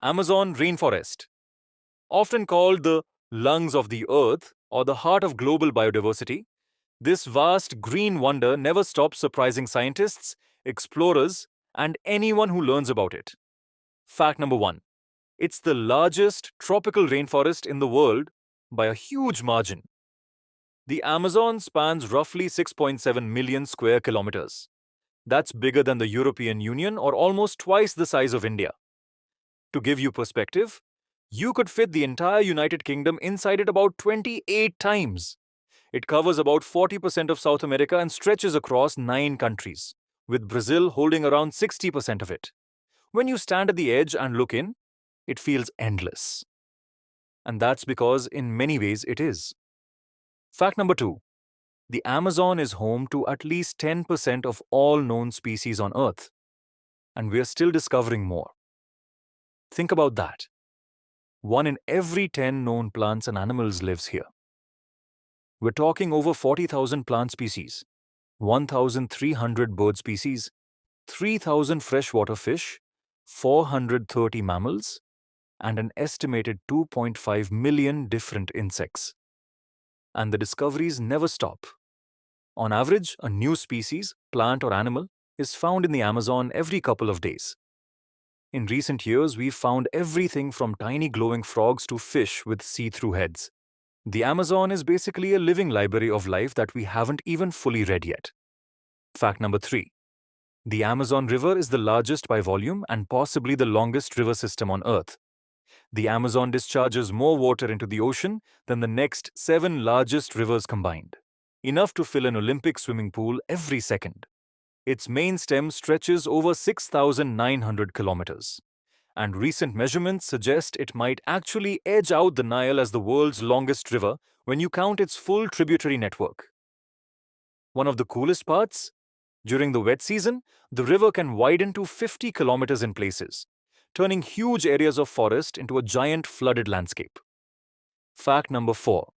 Amazon rainforest, often called the lungs of the earth or the heart of global biodiversity, this vast green wonder never stops surprising scientists, explorers, and anyone who learns about it. Fact number one, it's the largest tropical rainforest in the world by a huge margin. The Amazon spans roughly 6.7 million square kilometers. That's bigger than the European Union or almost twice the size of India. To give you perspective, you could fit the entire United Kingdom inside it about 28 times. It covers about 40% of South America and stretches across 9 countries, with Brazil holding around 60% of it. When you stand at the edge and look in, it feels endless. And that's because, in many ways, it is. Fact number two, the Amazon is home to at least 10% of all known species on Earth, and we're still discovering more. Think about that. 1 in every 10 known plants and animals lives here. We're talking over 40,000 plant species, 1,300 bird species, 3,000 freshwater fish, 430 mammals, and an estimated 2.5 million different insects. And the discoveries never stop. On average, a new species, plant or animal, is found in the Amazon every couple of days. In recent years, we've found everything from tiny glowing frogs to fish with see-through heads. The Amazon is basically a living library of life that we haven't even fully read yet. Fact number three, the Amazon River is the largest by volume and possibly the longest river system on Earth. The Amazon discharges more water into the ocean than the next 7 largest rivers combined, enough to fill an Olympic swimming pool every second. Its main stem stretches over 6,900 kilometers, and recent measurements suggest it might actually edge out the Nile as the world's longest river when you count its full tributary network. One of the coolest parts? During the wet season, the river can widen to 50 kilometers in places, turning huge areas of forest into a giant flooded landscape. Fact number four,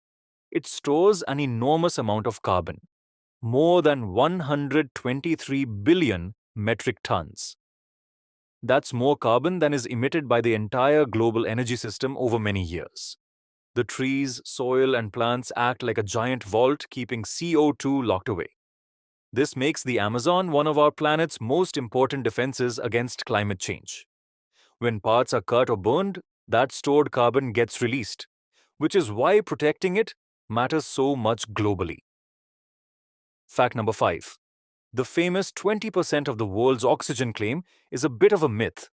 it stores an enormous amount of carbon, more than 123 billion metric tons. That's more carbon than is emitted by the entire global energy system over many years. The trees, soil, and plants act like a giant vault, keeping CO2 locked away. This makes the Amazon one of our planet's most important defenses against climate change. When parts are cut or burned, that stored carbon gets released, which is why protecting it matters so much globally. Fact number five, the famous 20% of the world's oxygen claim is a bit of a myth,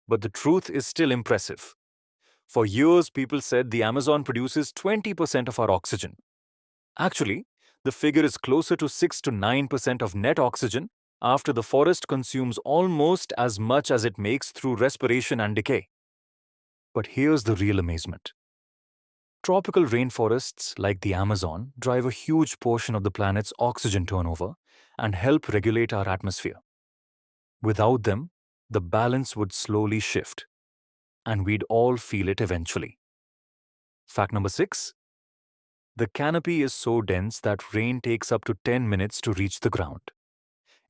but the truth is still impressive. For years, people said the Amazon produces 20% of our oxygen. Actually, the figure is closer to 6 to 9% of net oxygen after the forest consumes almost as much as it makes through respiration and decay. But here's the real amazement. Tropical rainforests like the Amazon drive a huge portion of the planet's oxygen turnover and help regulate our atmosphere. Without them, the balance would slowly shift, and we'd all feel it eventually. Fact number six, the canopy is so dense that rain takes up to 10 minutes to reach the ground.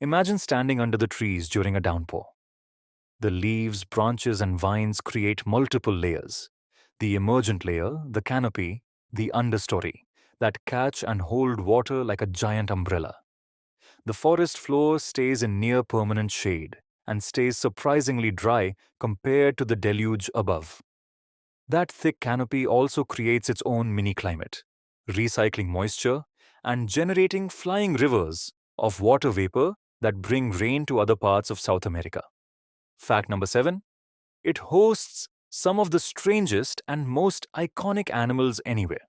Imagine standing under the trees during a downpour. The leaves, branches, and vines create multiple layers. The emergent layer, the canopy, the understory, that catch and hold water like a giant umbrella. The forest floor stays in near permanent shade and stays surprisingly dry compared to the deluge above. That thick canopy also creates its own mini-climate, recycling moisture and generating flying rivers of water vapor that bring rain to other parts of South America. Fact number seven, it hosts some of the strangest and most iconic animals anywhere.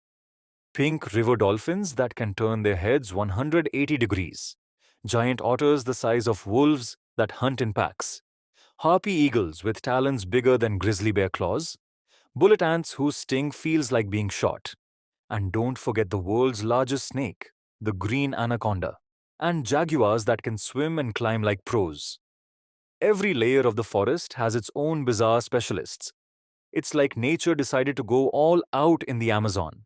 Pink river dolphins that can turn their heads 180 degrees, giant otters the size of wolves that hunt in packs, harpy eagles with talons bigger than grizzly bear claws, bullet ants whose sting feels like being shot, and don't forget the world's largest snake, the green anaconda, and jaguars that can swim and climb like pros. Every layer of the forest has its own bizarre specialists. It's like nature decided to go all out in the Amazon,